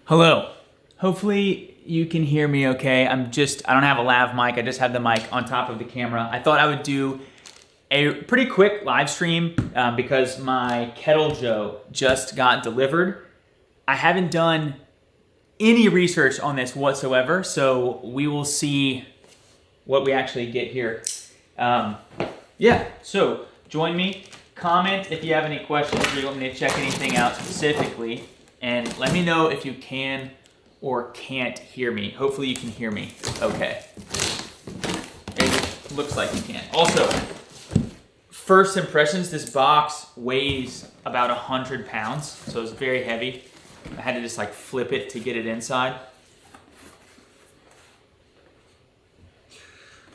Hello. Hopefully you can hear me okay. I don't have a lav mic. I just have the mic on top of the camera. I thought I would do a pretty quick live stream because my Kettle Joe just got delivered. I haven't done any research on this whatsoever, so we will see what we actually get here. So join me. Comment if you have any questions or you want me to check anything out specifically. And let me know if you can or can't hear me. Hopefully you can hear me okay. It looks like you can. Also, first impressions, this box weighs about 100 pounds, so it's very heavy. I had to just like flip it to get it inside.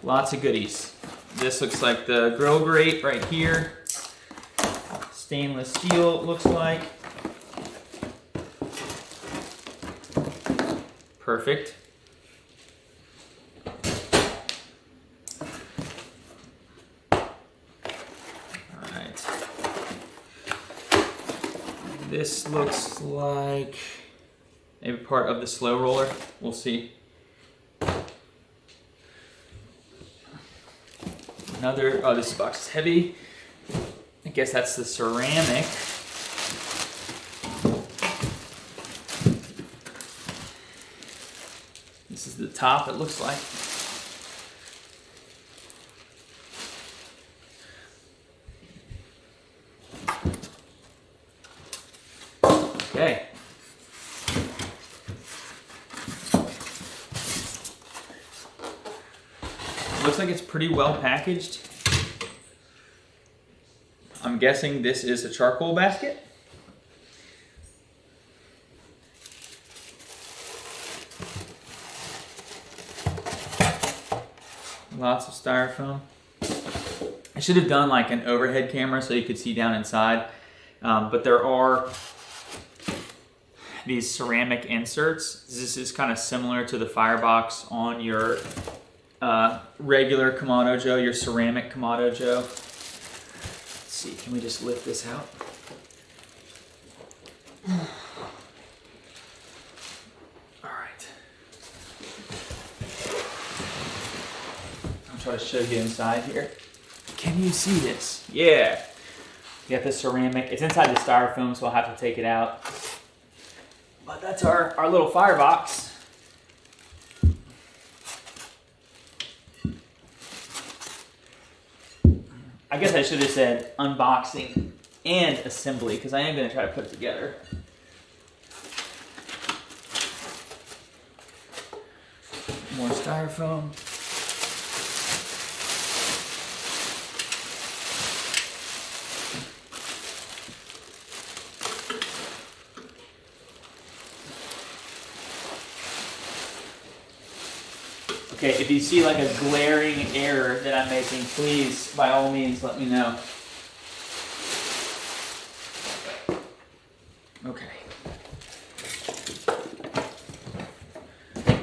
Lots of goodies. This looks like the grill grate right here. Stainless steel, it looks like. Perfect. All right. This looks like maybe part of the slow roller. We'll see. This box is heavy. I guess that's the ceramic. This is the top, it looks like. Okay. Looks like it's pretty well packaged. I'm guessing this is a charcoal basket. Lots of styrofoam. I should have done like an overhead camera so you could see down inside, but there are these ceramic inserts. This is kind of similar to the firebox on your regular Kamado Joe, your ceramic Kamado Joe. Let's see, can we just lift this out? Try to show you inside here. Can you see this? Yeah. You got the ceramic. It's inside the styrofoam, so I'll have to take it out. But that's our little firebox. I guess I should have said unboxing and assembly, because I am going to try to put it together. More styrofoam. Okay, if you see like a glaring error that I'm making, please, by all means, let me know. Okay.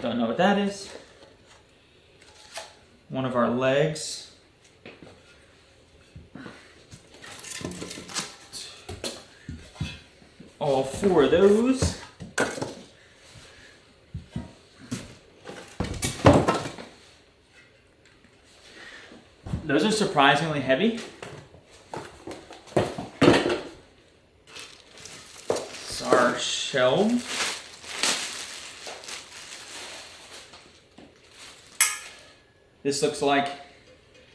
Don't know what that is. One of our legs. All four of those. Those are surprisingly heavy. It's our shelves. This looks like,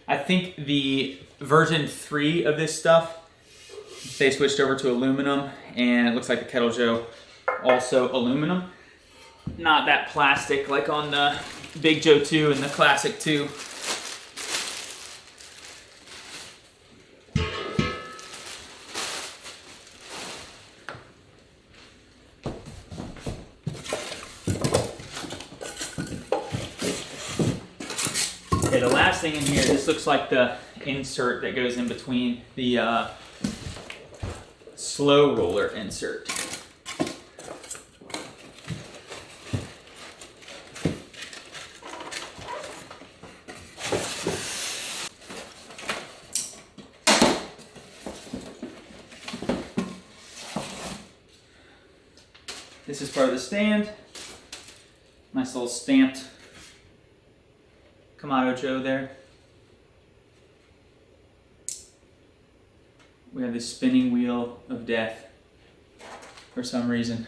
I think the version 3 of this stuff, they switched over to aluminum, and it looks like the Kettle Joe also aluminum. Not that plastic like on the Big Joe 2 and the Classic 2. Okay, the last thing in here, this looks like the insert that goes in between the slow roller insert. This is part of the stand. Nice little stamped Kettle Joe there. We have this spinning wheel of death for some reason.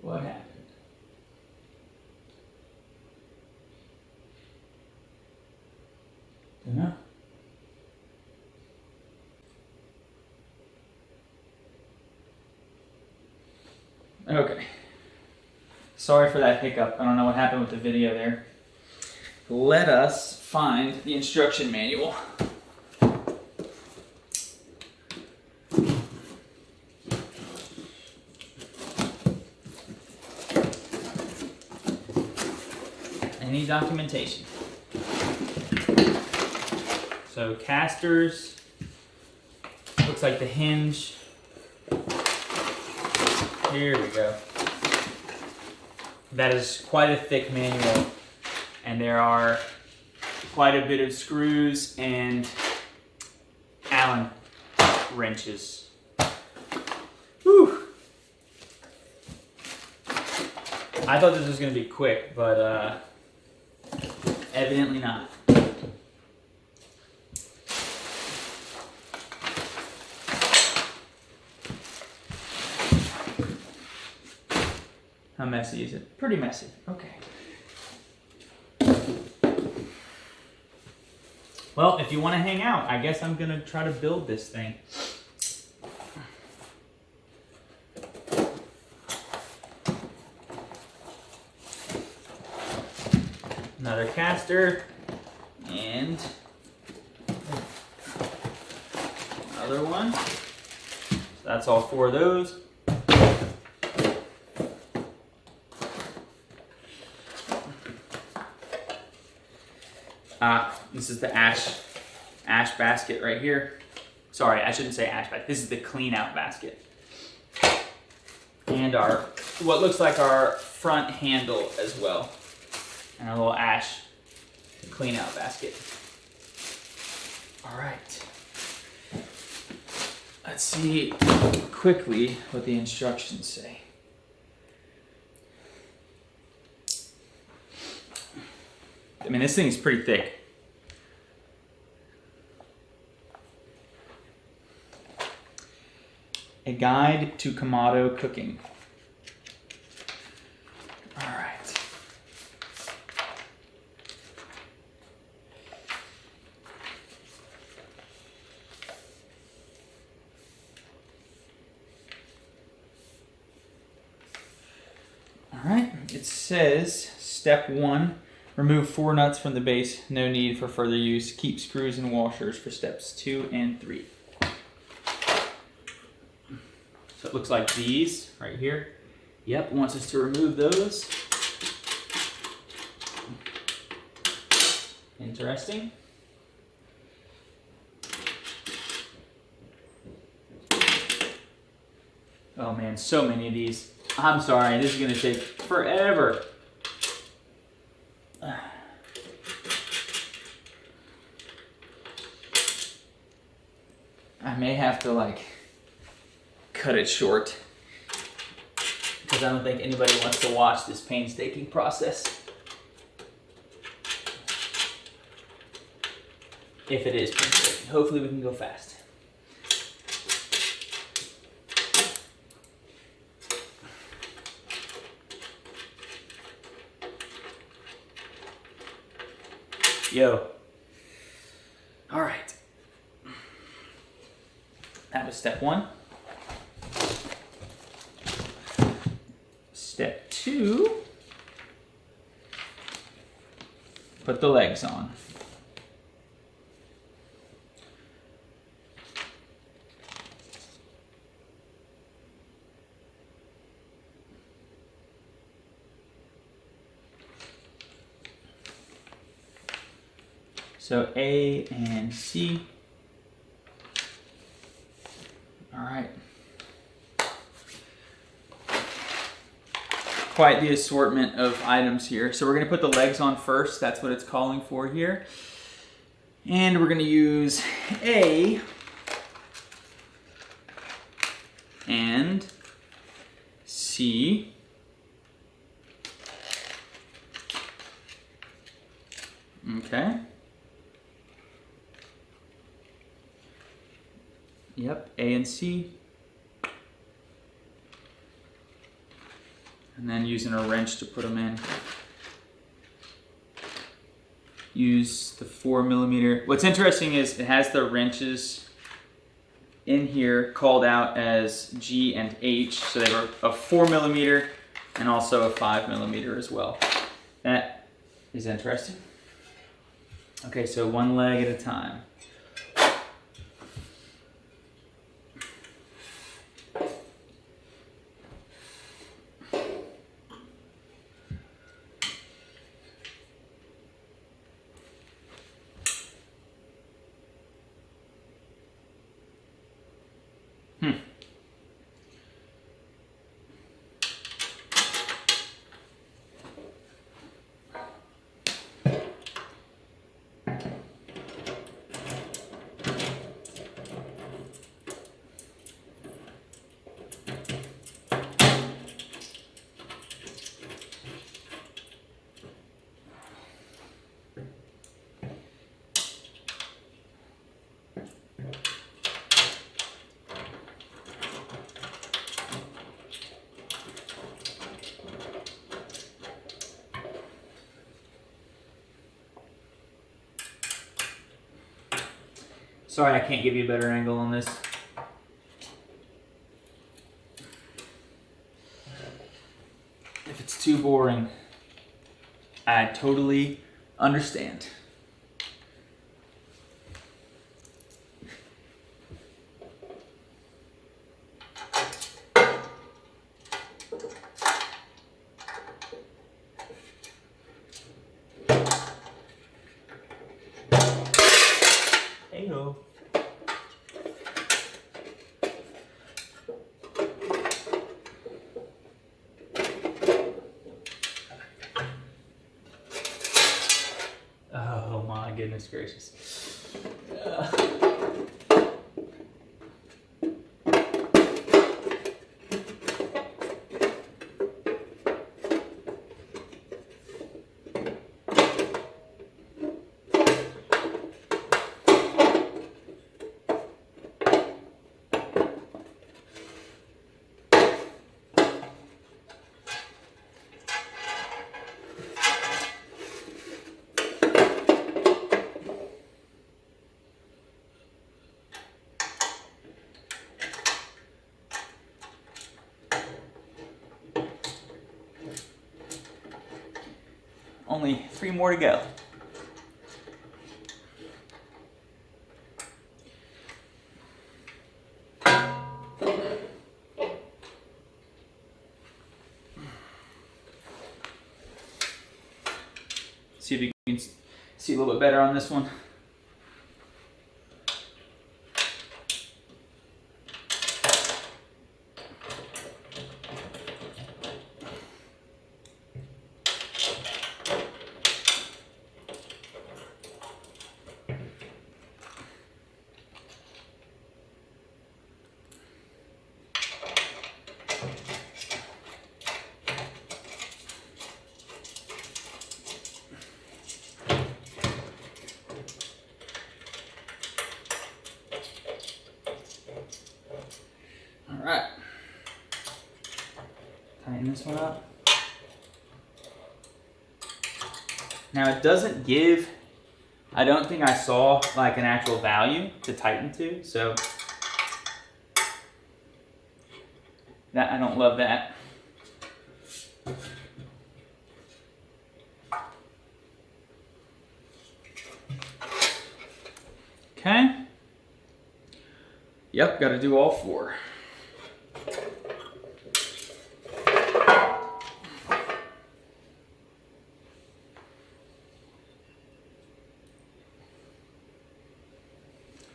What happened? Don't know. Okay. Sorry for that hiccup. I don't know what happened with the video there. Let us find the instruction manual. Any documentation. So casters, looks like the hinge. Here we go. That is quite a thick manual, and there are quite a bit of screws and Allen wrenches. Whew. I thought this was going to be quick, but evidently not. How messy is it? Pretty messy. Okay. Well, if you want to hang out, I guess I'm going to try to build this thing. Another caster. And another one. So that's all 4 of those. This is the ash basket right here. Sorry, I shouldn't say ash basket. This is the clean out basket. And our, what looks like our front handle as well. And a little ash clean out basket. All right. Let's see quickly what the instructions say. I mean, this thing is pretty thick. A guide to Kamado cooking. All right. All right. It says, step 1, remove 4 nuts from the base. No need for further use. Keep screws and washers for steps 2 and 3. So it looks like these right here. Yep, wants us to remove those. Interesting. Oh man, so many of these. I'm sorry, this is gonna take forever. I may have to cut it short because I don't think anybody wants to watch this painstaking process. If it is painstaking. Hopefully we can go fast. Yo. All right. That was step 1. Step 2, put the legs on. So A and C. All right. quite the assortment of items here. So we're gonna put the legs on first. That's what it's calling for here. And we're gonna use A and C. Okay. Yep, A and C. And then using a wrench to put them in. Use the 4mm. What's interesting is it has the wrenches in here called out as G and H. So they were a 4mm and also a 5mm as well. That is interesting. Okay, so one leg at a time. Sorry, I can't give you a better angle on this. If it's too boring, I totally understand. Hey-ho. Oh my goodness gracious. Only 3 more to go. See if you can see a little bit better on this one. Alright, tighten this one up. Now it doesn't give, I don't think I saw like an actual value to tighten to, so that I don't love that. Okay. Yep, got to do all 4.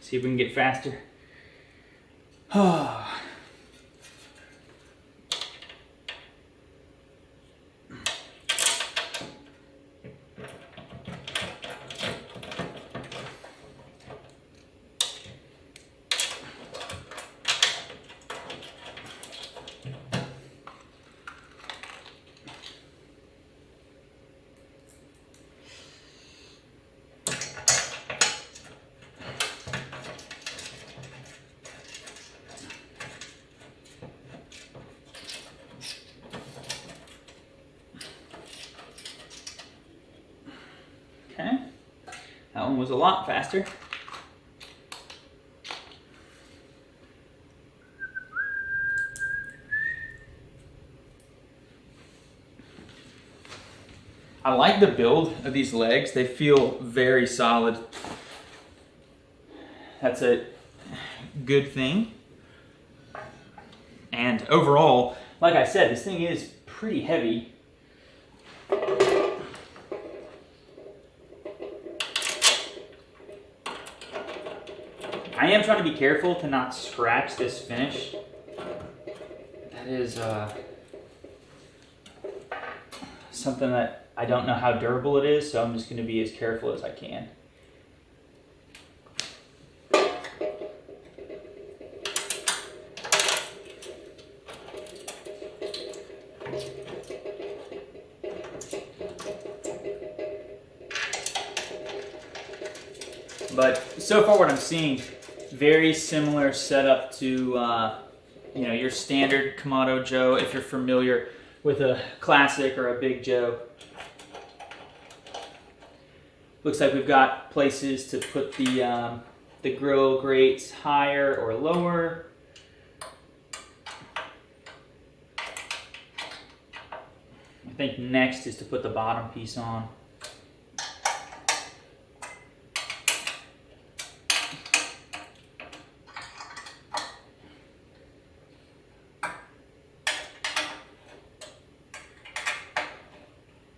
See if we can get faster. one was a lot faster. I like the build of these legs. They feel very solid. That's a good thing. And overall, like I said, this thing is pretty heavy. I am trying to be careful to not scratch this finish. That is something that I don't know how durable it is, so I'm just going to be as careful as I can. But so far what I'm seeing, very similar setup to your standard Kettle Joe, if you're familiar with a classic or a Big Joe. Looks like we've got places to put the grill grates higher or lower. I think next is to put the bottom piece on.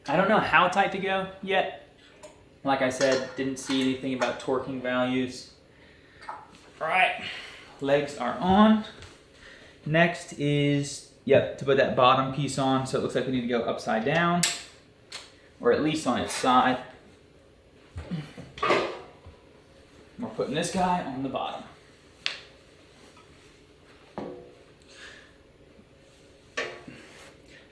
I don't know how tight to go yet. Like I said, didn't see anything about torquing values. All right, legs are on. Next is, to put that bottom piece on. So it looks like we need to go upside down, or at least on its side. We're putting this guy on the bottom.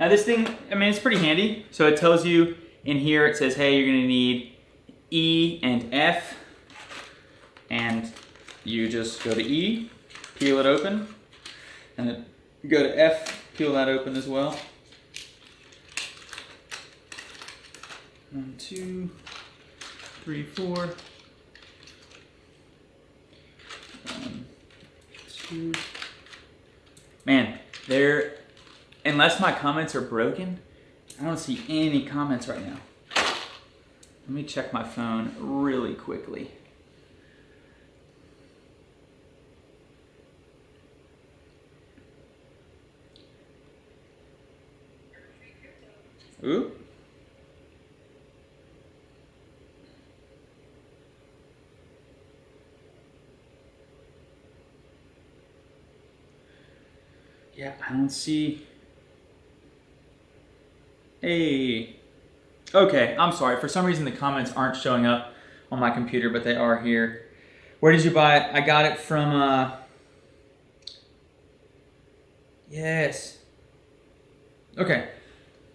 Now this thing, it's pretty handy. So it tells you in here, it says, hey, you're gonna need E and F. And you just go to E, peel it open, and then go to F, peel that open as well. 1, 2, 3, 4. 1, 2. Man, unless my comments are broken, I don't see any comments right now. Let me check my phone really quickly. Ooh. Yeah, I don't see. Hey. Okay, I'm sorry. For some reason the comments aren't showing up on my computer, but they are here. Where did you buy it? I got it from yes. Okay.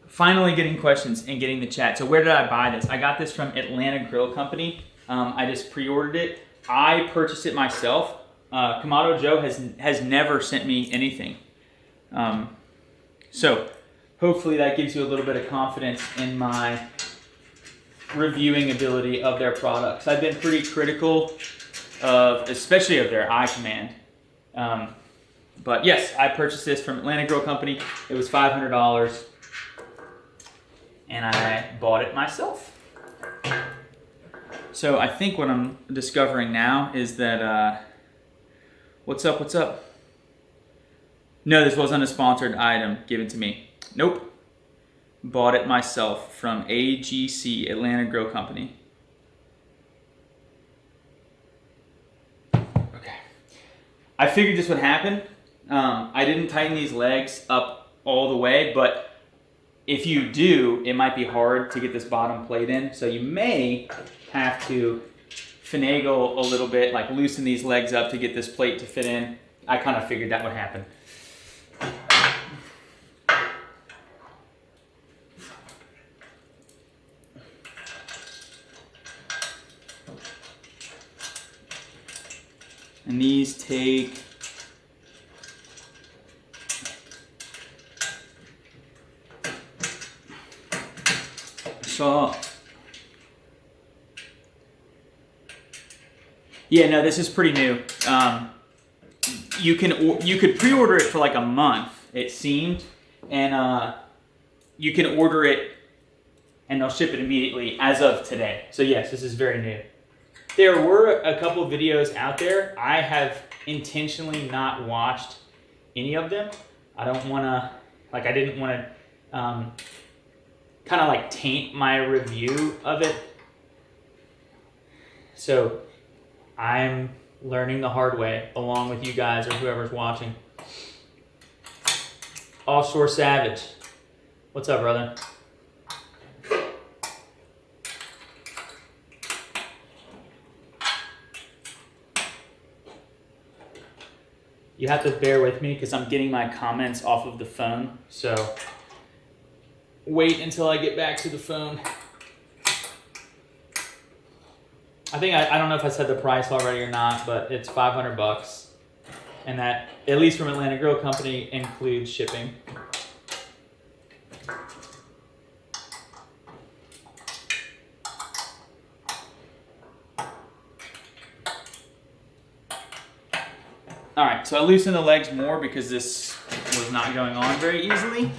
Finally getting questions and getting the chat. So where did I buy this? I got this from Atlanta Grill Company. I just pre-ordered it. I purchased it myself. Kettle Joe has never sent me anything. So hopefully that gives you a little bit of confidence in my reviewing ability of their products. I've been pretty critical especially of their eye command. But yes, I purchased this from Atlanta Grill Company. It was $500 and I bought it myself. So I think what I'm discovering now is that, what's up? No, this wasn't a sponsored item given to me. Nope. Bought it myself from AGC, Atlanta Grill Company. Okay. I figured this would happen. I didn't tighten these legs up all the way, but if you do, it might be hard to get this bottom plate in. So you may have to finagle a little bit, like loosen these legs up to get this plate to fit in. I kind of figured that would happen. And these take Yeah, no, this is pretty new. You could pre-order it for like a month, it seemed, and you can order it and they'll ship it immediately as of today. So yes, this is very new. There were a couple videos out there. I have intentionally not watched any of them. I don't want to, I didn't want to kind of like taint my review of it. So I'm learning the hard way along with you guys or whoever's watching. Offshore Savage. What's up, brother? You have to bear with me because I'm getting my comments off of the phone. So wait until I get back to the phone. I think I don't know if I said the price already or not, but it's $500, and that, at least from Atlanta Grill Company, includes shipping. All right, so I loosened the legs more because this was not going on very easily.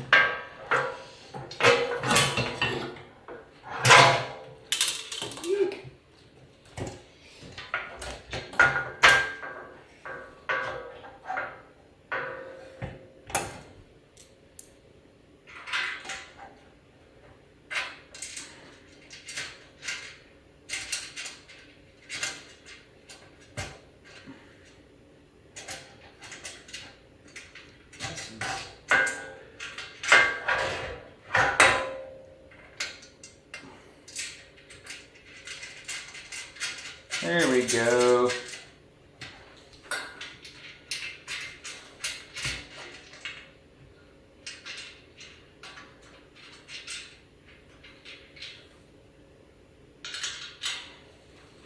There we go.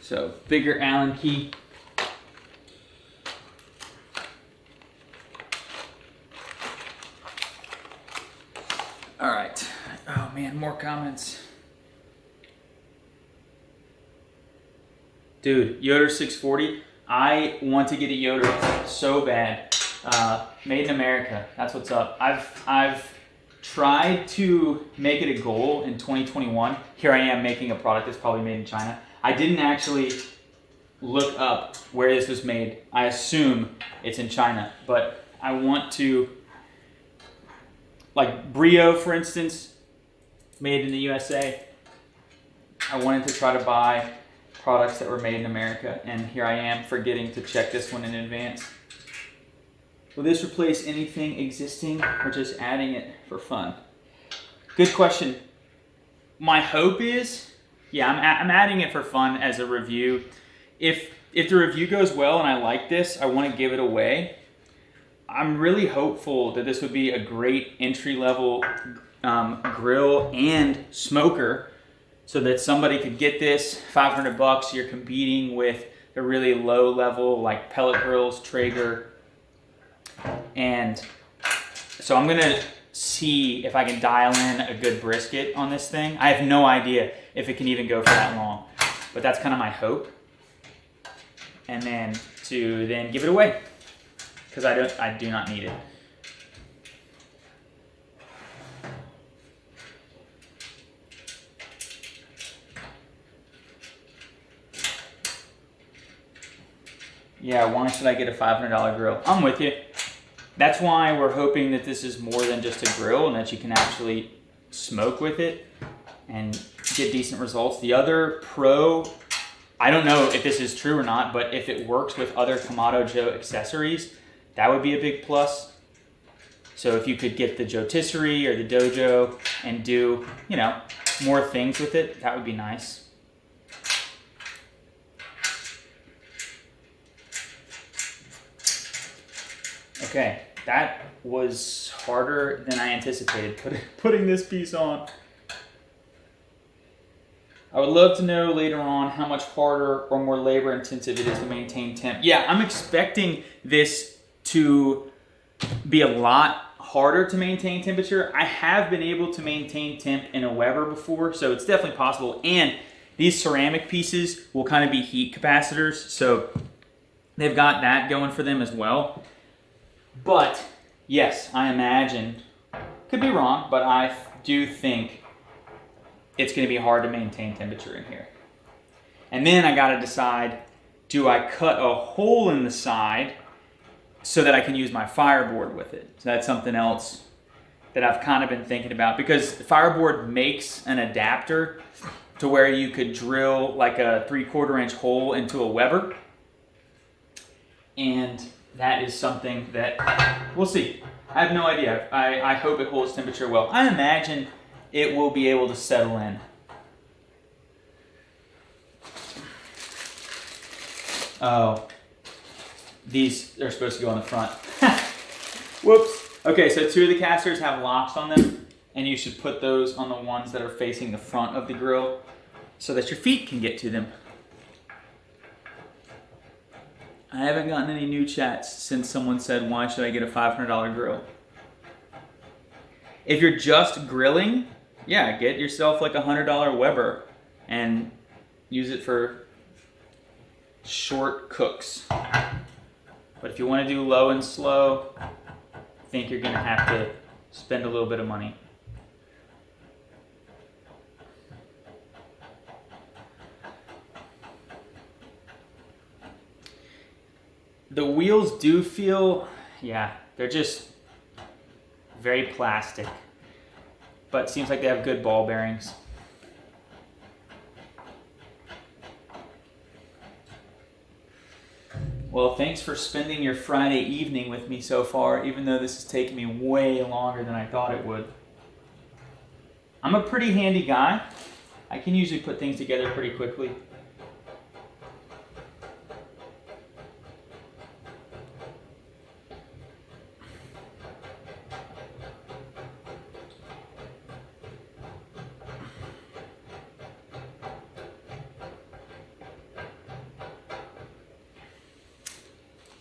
So, bigger Allen key. All right. Oh man, more comments. Dude, Yoder 640. I want to get a Yoder so bad. Made in America. That's what's up. I've tried to make it a goal in 2021. Here I am making a product that's probably made in China. I didn't actually look up where this was made. I assume it's in China, but I want to, like Brio, for instance, made in the USA. I wanted to try to buy products that were made in America, and here I am forgetting to check this one in advance. Will this replace anything existing or just adding it for fun? Good question. My hope is, yeah, I'm adding it for fun as a review. If the review goes well and I like this, I want to give it away. I'm really hopeful that this would be a great entry-level grill and smoker, so that somebody could get this, $500, you're competing with the really low level like pellet grills, Traeger. And so I'm gonna see if I can dial in a good brisket on this thing. I have no idea if it can even go for that long, but that's kind of my hope. And then to then give it away, because I do not need it. Yeah, why should I get a $500 grill? I'm with you. That's why we're hoping that this is more than just a grill and that you can actually smoke with it and get decent results. The other pro, I don't know if this is true or not, but if it works with other Kettle Joe accessories, that would be a big plus. So if you could get the Jotisserie or the Dojo and do, you know, more things with it, that would be nice. Okay, that was harder than I anticipated, putting this piece on. I would love to know later on how much harder or more labor intensive it is to maintain temp. Yeah, I'm expecting this to be a lot harder to maintain temperature. I have been able to maintain temp in a Weber before, so it's definitely possible. And These ceramic pieces will kind of be heat capacitors, so they've got that going for them as well. But yes, I imagine, could be wrong, but I do think it's going to be hard to maintain temperature in here. And then I got to decide, do I cut a hole in the side so that I can use my fireboard with it? So that's something else that I've kind of been thinking about, because the fireboard makes an adapter to where you could drill like a 3/4 inch hole into a Weber. And that is something that we'll see. I have no idea. I hope it holds temperature well. I imagine it will be able to settle in. Oh, these are supposed to go on the front. Whoops. Okay, so 2 of the casters have locks on them, and you should put those on the ones that are facing the front of the grill so that your feet can get to them. I haven't gotten any new chats since someone said, why should I get a $500 grill? If you're just grilling, yeah, get yourself like a $100 Weber and use it for short cooks. But if you want to do low and slow, I think you're going to have to spend a little bit of money. The wheels do feel, yeah, they're just very plastic, but it seems like they have good ball bearings. Well, thanks for spending your Friday evening with me so far, even though this has taken me way longer than I thought it would. I'm a pretty handy guy. I can usually put things together pretty quickly.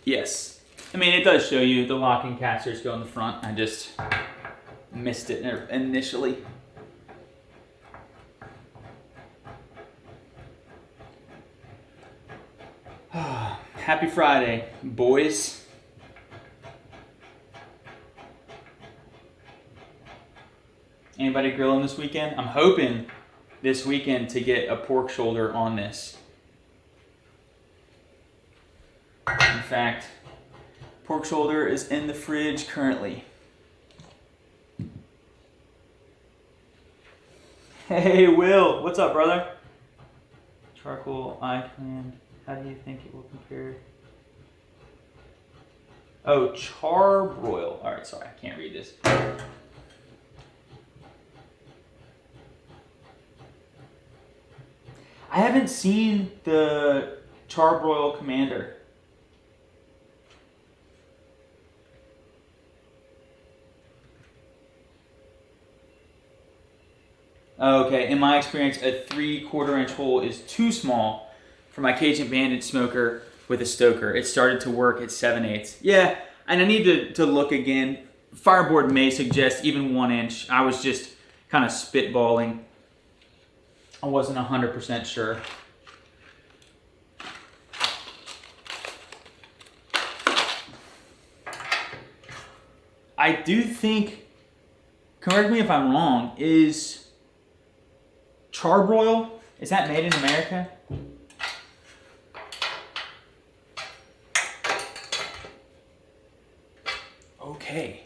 Yes. I mean, it does show you the locking casters go in the front. I just missed it initially. Happy Friday, boys. Anybody grilling this weekend? I'm hoping this weekend to get a pork shoulder on this. In fact, pork shoulder is in the fridge currently. Hey, Will. What's up, brother? Charcoal eye command. How do you think it will compare? Oh, charbroil. All right, sorry, I can't read this. I haven't seen the charbroil commander. Okay, in my experience, a 3/4 inch hole is too small for my Cajun Bandit smoker with a stoker. It started to work at 7/8. Yeah, and I need to look again. Fireboard may suggest even 1 inch. I was just kind of spitballing. I wasn't 100% sure. I do think, correct me if I'm wrong, is charbroil, is that made in America? Okay.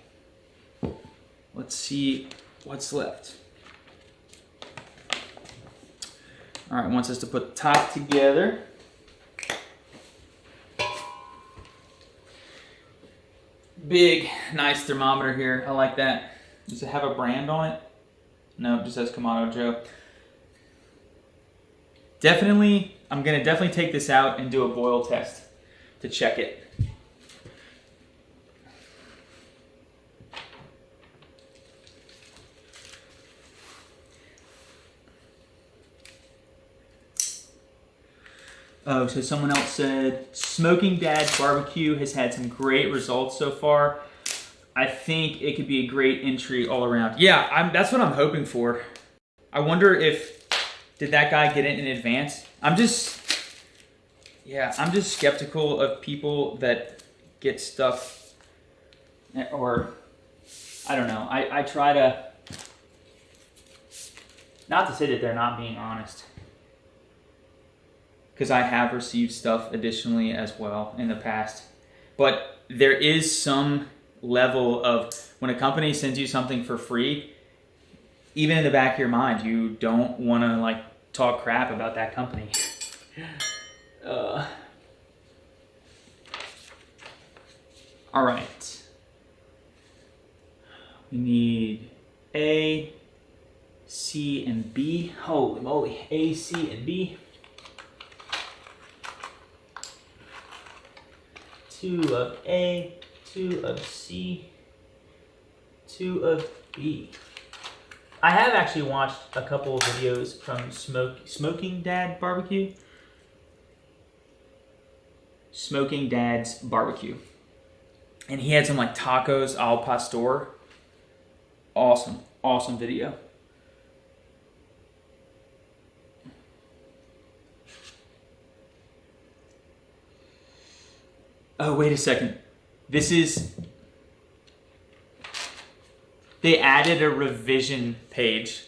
Let's see what's left. All right, wants us to put the top together. Big, nice thermometer here. I like that. Does it have a brand on it? No, it just says Kamado Joe. Definitely, I'm going to definitely take this out and do a boil test to check it. Oh, so someone else said, Smoking Dad's Barbecue has had some great results so far. I think it could be a great entry all around. Yeah, that's what I'm hoping for. I wonder if Did that guy get it in advance? I'm just skeptical of people that get stuff, or I don't know. I try to, not to say that they're not being honest, because I have received stuff additionally as well in the past. But there is some level of, when a company sends you something for free, even in the back of your mind, you don't want to like talk crap about that company. All right. We need A, C, and B. Holy moly. A, C, and B. 2 of A, 2 of C, 2 of B. I have actually watched a couple of videos from Smoking Dad Barbecue. Smoking Dad's Barbecue. And he had some like tacos al pastor. Awesome, awesome video. Oh, wait a second. They added a revision page.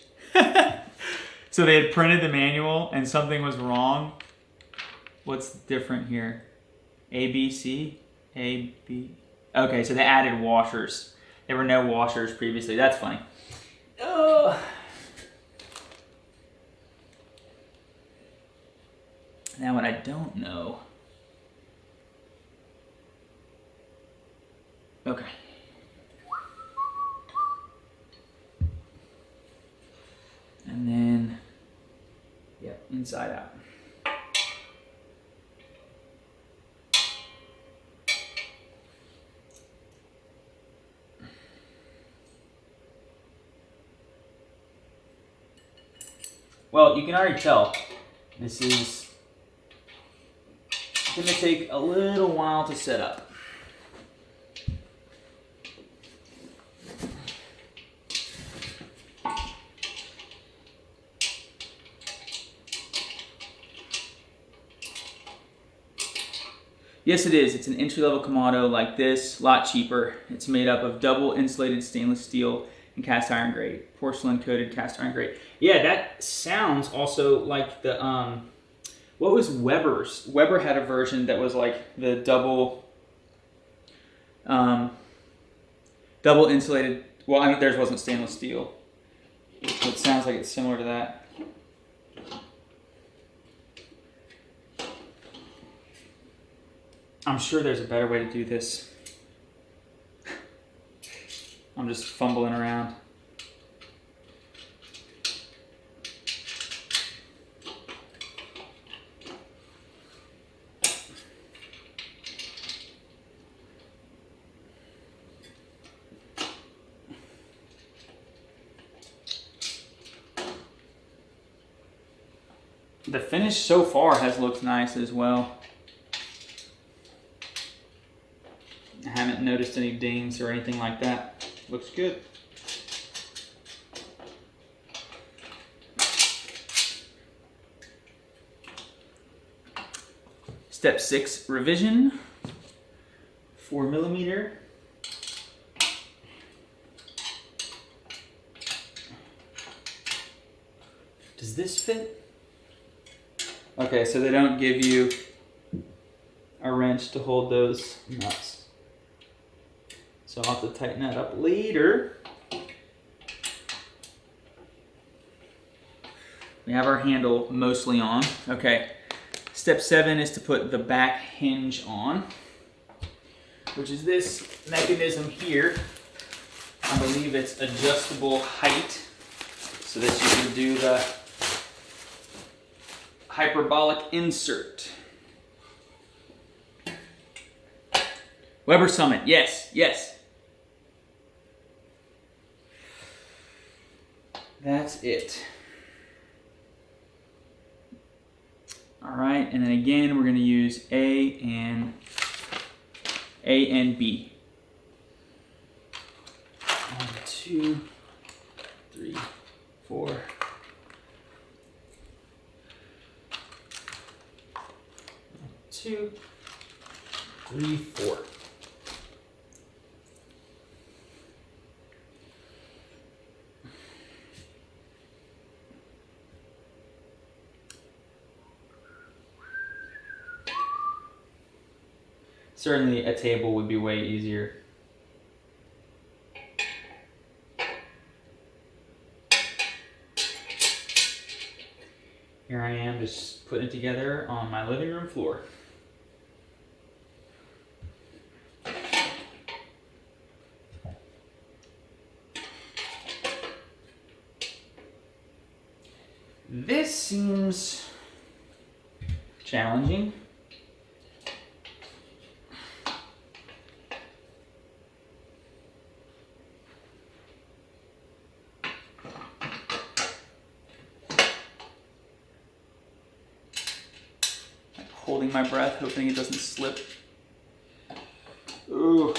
So they had printed the manual and something was wrong. What's different here? A, B, C? A, B. Okay, so they added washers. There were no washers previously. That's funny. Oh. Now what I don't know. Okay. And then, yeah, inside out. Well, you can already tell this is going to take a little while to set up. Yes, it is. It's an entry-level Kamado like this, a lot cheaper. It's made up of double insulated stainless steel and cast iron grade, porcelain coated cast iron grade. Yeah, that sounds also like the what was Weber's? Weber had a version that was like the double insulated. Well, I know theirs wasn't stainless steel. It sounds like it's similar to that. I'm sure there's a better way to do this. I'm just fumbling around. The finish so far has looked nice as well. I haven't noticed any dings or anything like that. Looks good. Step 6 revision, 4mm. Does this fit? Okay, so they don't give you a wrench to hold those nuts. So I'll have to tighten that up later. We have our handle mostly on. Okay, step 7 is to put the back hinge on, which is this mechanism here. I believe it's adjustable height, so that you can do the hyperbolic insert. Weber Summit, yes, yes. That's it. All right, and then again, we're going to use A and B. 1, 2, 3, 4. 2, 3, 4. Certainly a table would be way easier. Here I am just putting it together on my living room floor. This seems challenging. Holding my breath, hoping it doesn't slip. Ooh.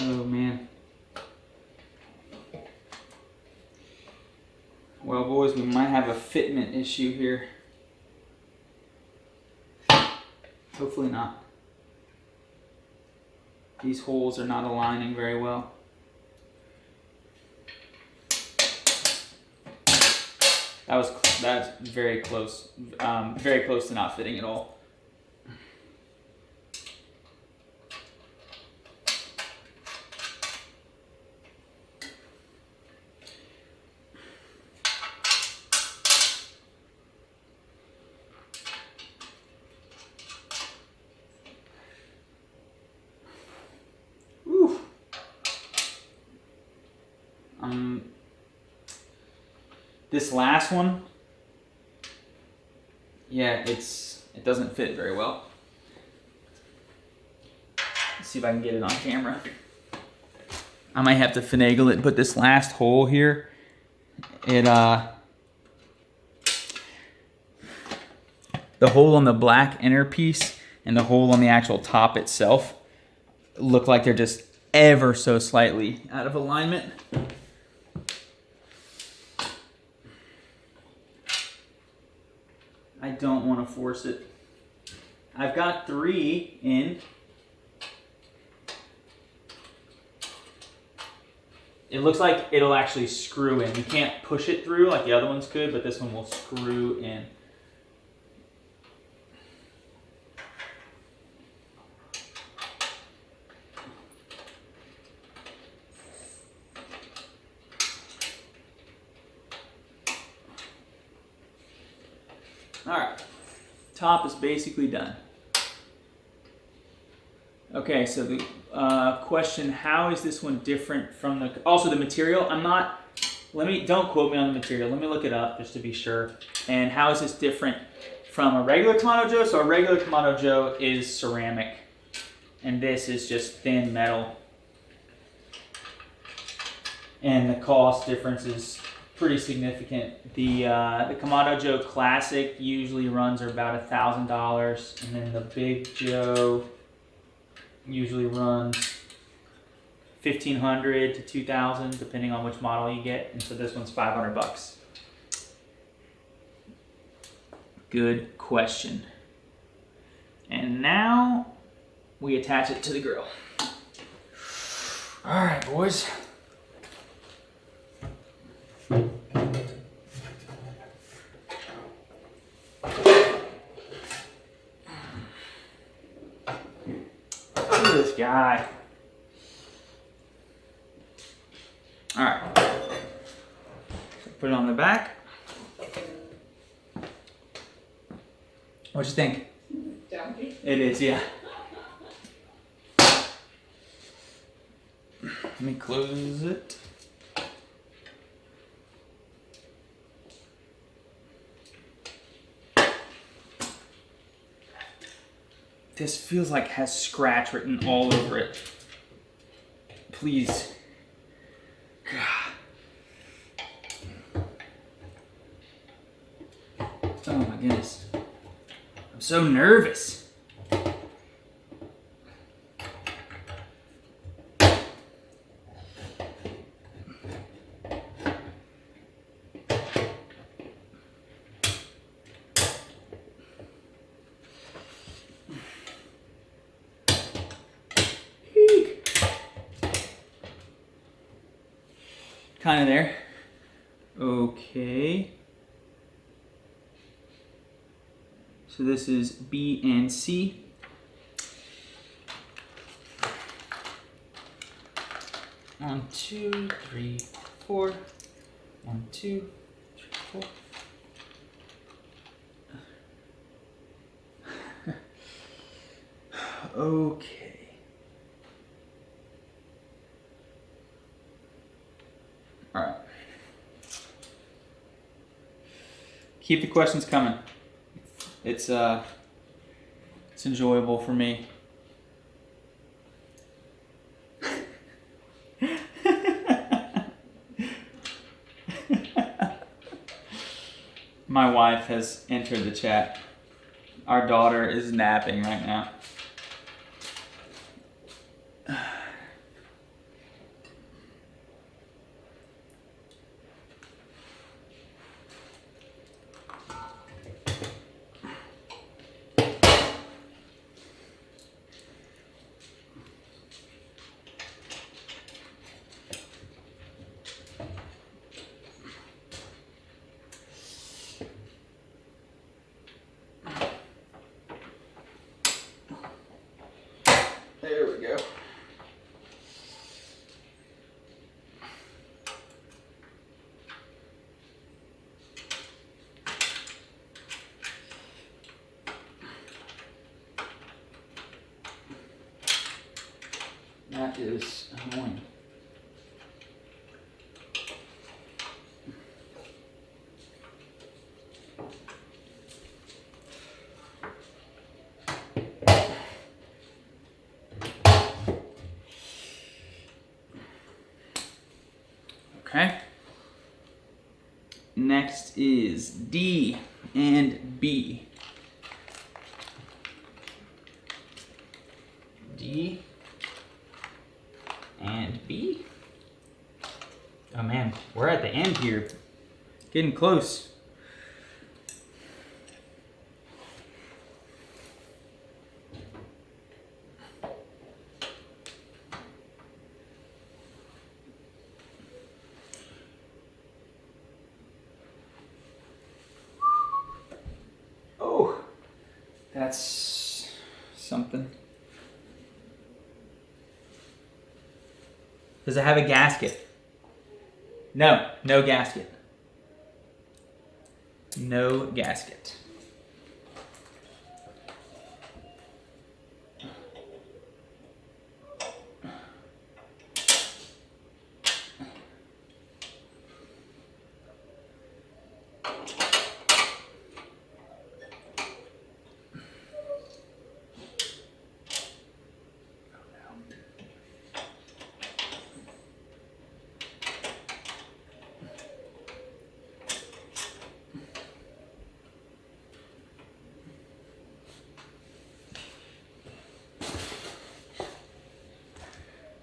Oh man. Well, boys, we might have a fitment issue here. Hopefully not. These holes are not aligning very well. That's very close to not fitting at all. This last one, yeah, it doesn't fit very well. Let's see if I can get it on camera. I might have to finagle it, but this last hole here, the hole on the black inner piece and the hole on the actual top itself look like they're just ever so slightly out of alignment. I don't want to force it. I've got 3 in. It looks like it'll actually screw in. You can't push it through like the other ones could, but this one will screw in. All right, top is basically done. Okay, so the question, how is this one different from the material? Don't quote me on the material. Let me look it up just to be sure. And how is this different from a regular Kamado Joe? So a regular Kamado Joe is ceramic, and this is just thin metal. And the cost difference is pretty significant. The Kamado Joe Classic usually runs about $1,000, and then the Big Joe usually runs $1,500 to $2,000, depending on which model you get. And so this one's $500. Good question. And now we attach it to the grill. All right, boys. Look at this guy. All right. Put it on the back. What you think? Donkey. It is, yeah. Let me close it. This feels like it has scratch written all over it. Please. God. Oh my goodness. I'm so nervous. kind of there. Okay. So this is B and C. One, two, three, four. 1, 2, 3, 4. Okay. All right. Keep the questions coming. It's enjoyable for me. My wife has entered the chat. Our daughter is napping right now. There we go. That is annoying. Okay. Next is D and B. D and B. Oh man, we're at the end here. Getting close. Oh, that's something. Does it have a gasket? No, no gasket. No gasket.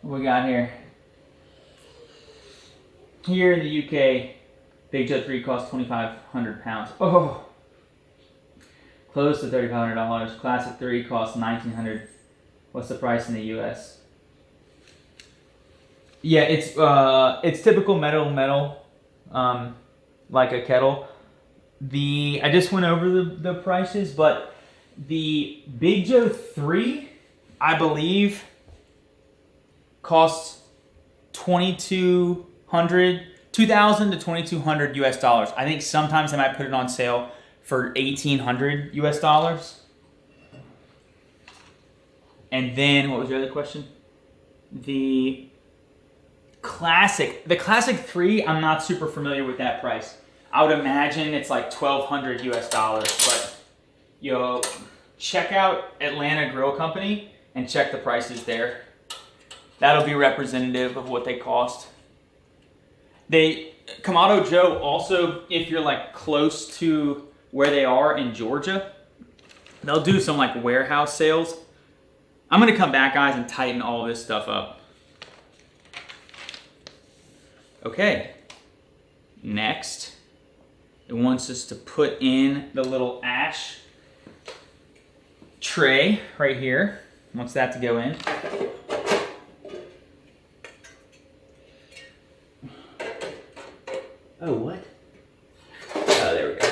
What we got here? Here in the UK, Big Joe 3 costs £2,500. Oh, close to $3,500. Classic 3 costs $1,900. What's the price in the US? Yeah, it's typical metal, like a kettle. I just went over the prices, but the Big Joe 3, I believe, costs $2,000 to $2,200 US dollars. I think sometimes they might put it on sale for $1,800 US dollars. And then what was your other question? The classic 3, I'm not super familiar with that price. I would imagine it's like $1,200 US dollars, but check out Atlanta Grill Company and check the prices there. That'll be representative of what they cost. Kettle Joe also, if you're like close to where they are in Georgia, they'll do some like warehouse sales. I'm gonna come back, guys, and tighten all this stuff up. Okay, next, it wants us to put in the little ash tray right here. Wants that to go in. Oh, what? Oh, there we go.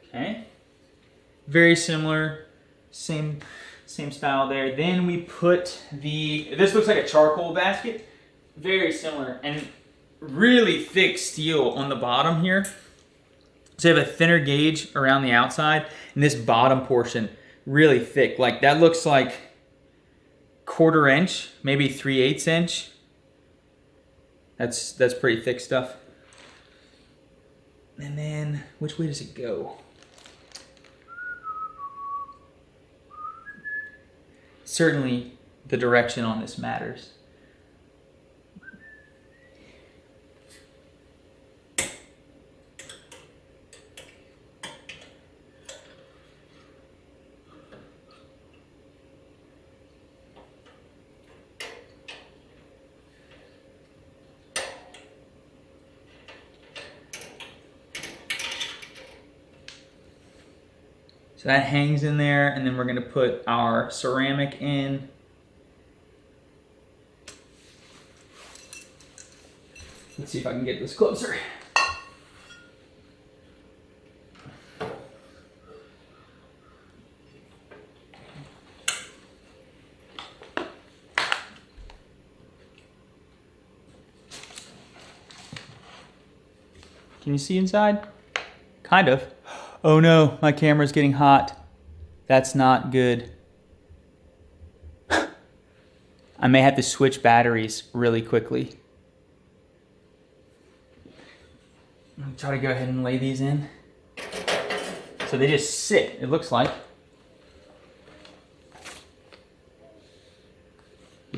Okay. Very similar, same style there. Then we put this looks like a charcoal basket. Very similar and really thick steel on the bottom here. So you have a thinner gauge around the outside and this bottom portion really thick. Like that looks like 1/4 inch, maybe 3/8 inch. That's pretty thick stuff. And then, which way does it go? Certainly the direction on this matters. So that hangs in there, and then we're gonna put our ceramic in. Let's see if I can get this closer. Can you see inside? Kind of. Oh no, my camera's getting hot. That's not good. I may have to switch batteries really quickly. I'm gonna try to go ahead and lay these in. So they just sit, it looks like.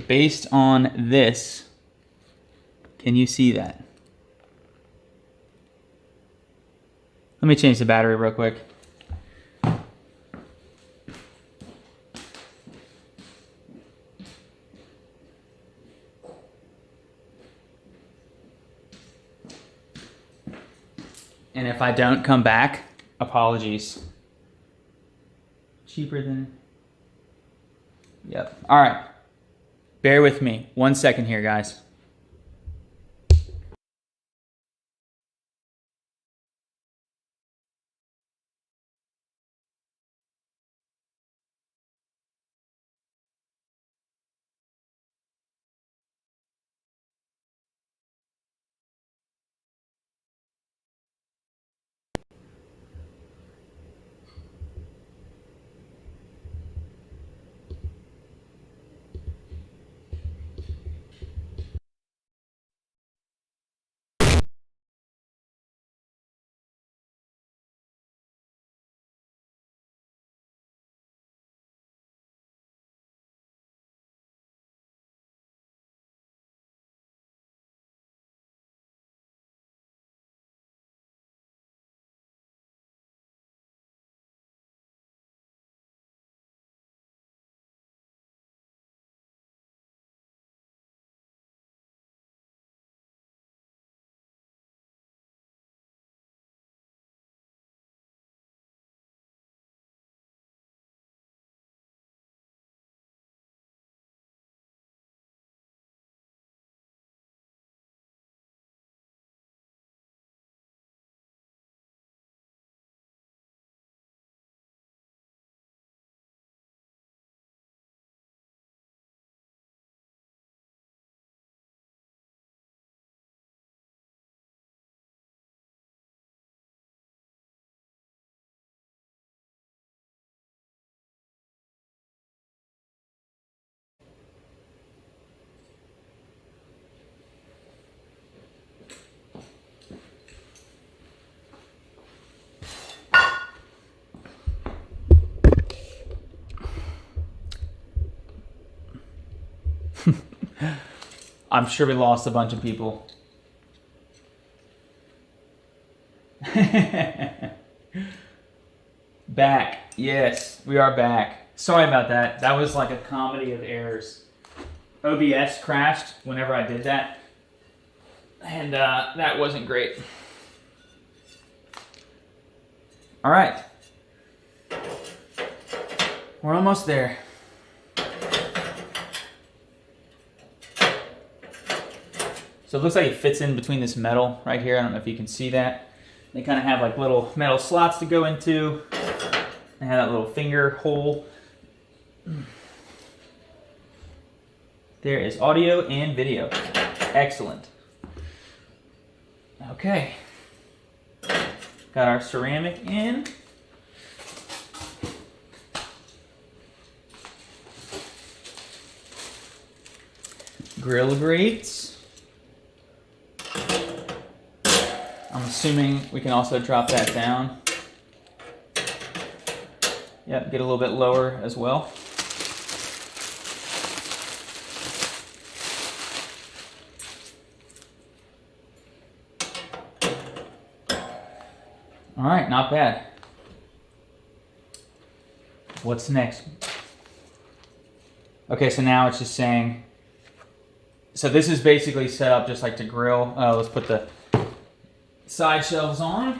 Based on this, can you see that? Let me change the battery real quick. And if I don't come back, apologies. Cheaper than... Yep. All right. Bear with me. 1 second here, guys. I'm sure we lost a bunch of people. Back. Yes, we are back. Sorry about that. That was like a comedy of errors. OBS crashed whenever I did that. And that wasn't great. All right. We're almost there. So it looks like it fits in between this metal right here. I don't know if you can see that. They kind of have like little metal slots to go into. They have that little finger hole. There is audio and video. Excellent. Okay. Got our ceramic in. Grill grates. I'm assuming we can also drop that down. Yep, get a little bit lower as well. All right, not bad. What's next? Okay, so now it's just saying, so this is basically set up just like to grill. Let's put the side shelves on.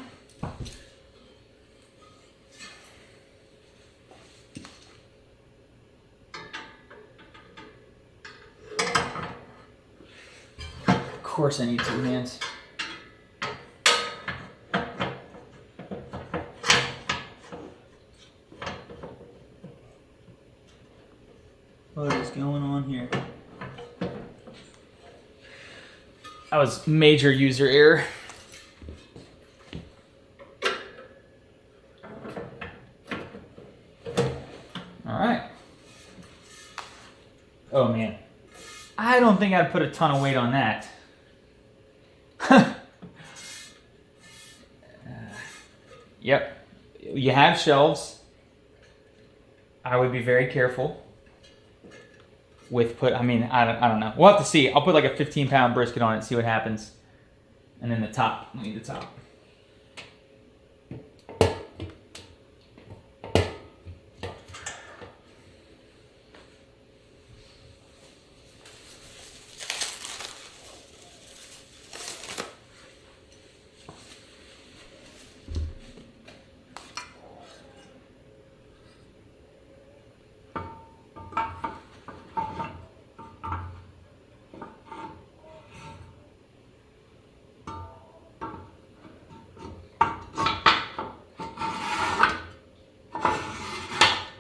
Of course I need 2 hands. What is going on here? That was major user error. All right. Oh man, I don't think I'd put a ton of weight on that. Yep, you have shelves. I would be very careful with I don't know. We'll have to see. I'll put like a 15-pound brisket on it and see what happens. And then the top, I need the top.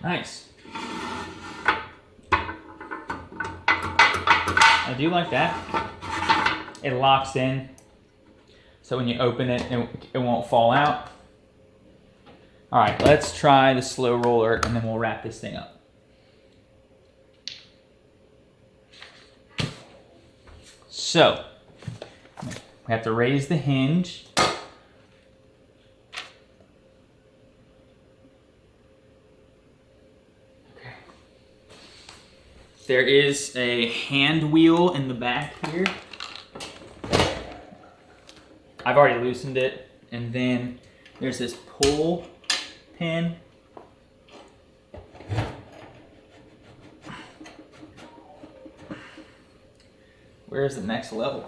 Nice. I do like that. It locks in, so when you open it, it won't fall out. All right, let's try the slow roller, and then we'll wrap this thing up. So, we have to raise the hinge. There is a hand wheel in the back here. I've already loosened it. And then there's this pull pin. Where's the next level?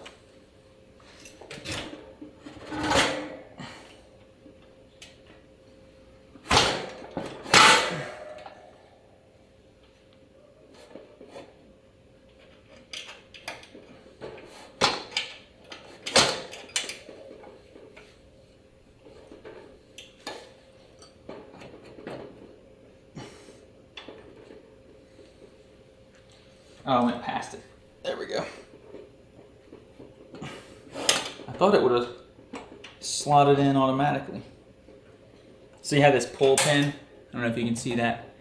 Oh, I went past it. There we go. I thought it would have slotted in automatically. So you have this pull pin. I don't know if you can see that.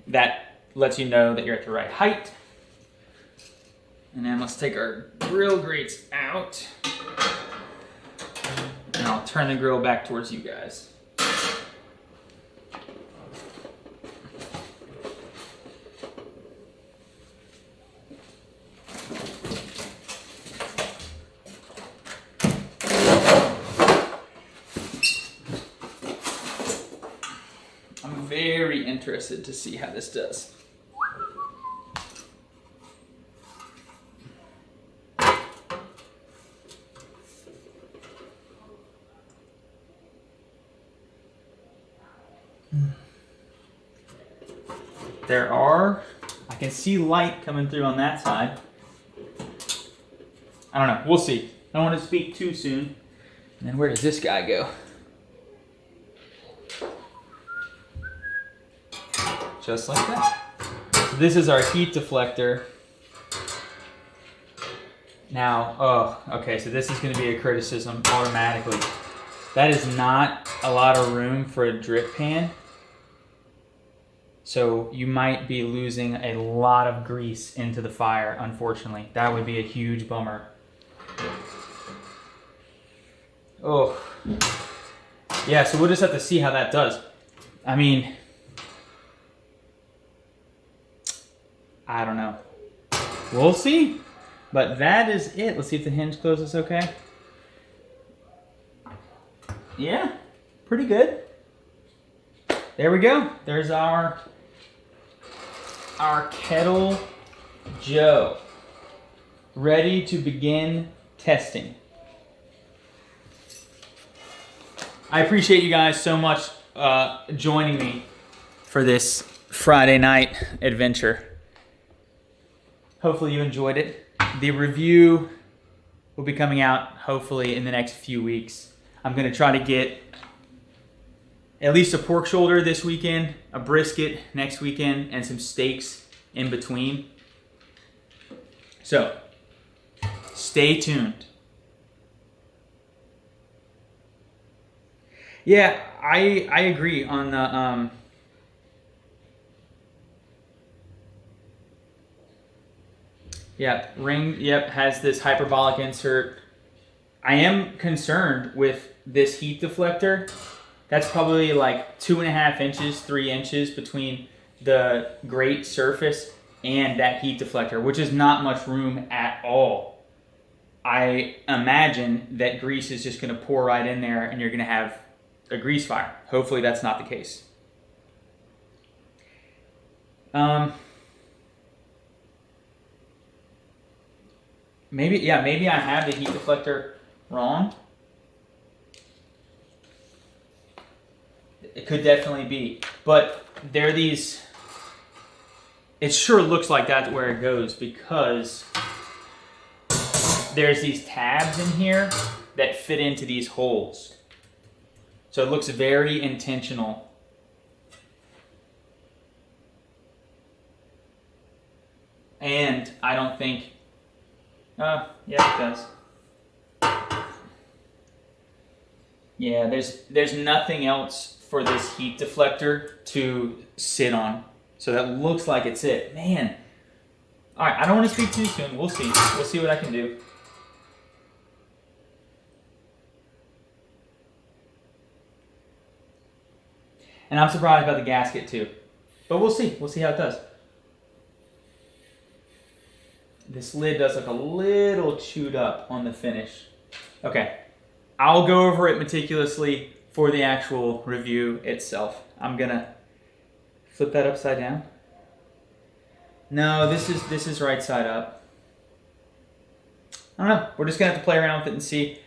That lets you know that you're at the right height. And then let's take our grill grates out. And I'll turn the grill back towards you guys. Very interested to see how this does. I can see light coming through on that side. I don't know. We'll see. I don't want to speak too soon. And then where does this guy go? Just like that. So this is our heat deflector. Now, oh, okay, so this is going to be a criticism automatically. That is not a lot of room for a drip pan. So you might be losing a lot of grease into the fire, unfortunately. That would be a huge bummer. Oh. Yeah, so we'll just have to see how that does. I mean, I don't know. We'll see. But that is it. Let's see if the hinge closes okay. Yeah, pretty good. There we go. There's our Kettle Joe, ready to begin testing. I appreciate you guys so much joining me for this Friday night adventure. Hopefully you enjoyed it. The review will be coming out hopefully in the next few weeks. I'm going to try to get at least a pork shoulder this weekend, a brisket next weekend, and some steaks in between. So, stay tuned. Yeah, I agree on the ring, has this hyperbolic insert. I am concerned with this heat deflector. That's probably like 2.5 inches, 3 inches between the grate surface and that heat deflector, which is not much room at all. I imagine that grease is just going to pour right in there and you're going to have a grease fire. Hopefully that's not the case. Maybe I have the heat deflector wrong. It could definitely be. But there are these, it sure looks like that's where it goes because there's these tabs in here that fit into these holes. So it looks very intentional. And I don't think, yeah, it does. Yeah, there's nothing else for this heat deflector to sit on. So that looks like it's it. Man. All right, I don't want to speak too soon. We'll see. We'll see what I can do. And I'm surprised about the gasket too. But we'll see. We'll see how it does. This lid does look a little chewed up on the finish. Okay. I'll go over it meticulously for the actual review itself. I'm gonna flip that upside down. No, this is right side up. I don't know. We're just gonna have to play around with it and see.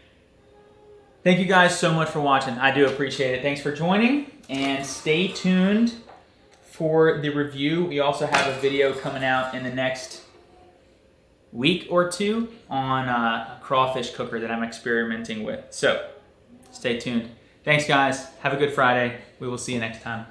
Thank you guys so much for watching. I do appreciate it. Thanks for joining, and stay tuned for the review. We also have a video coming out in the next week or two on a crawfish cooker that I'm experimenting with. So stay tuned. Thanks guys. Have a good Friday. We will see you next time.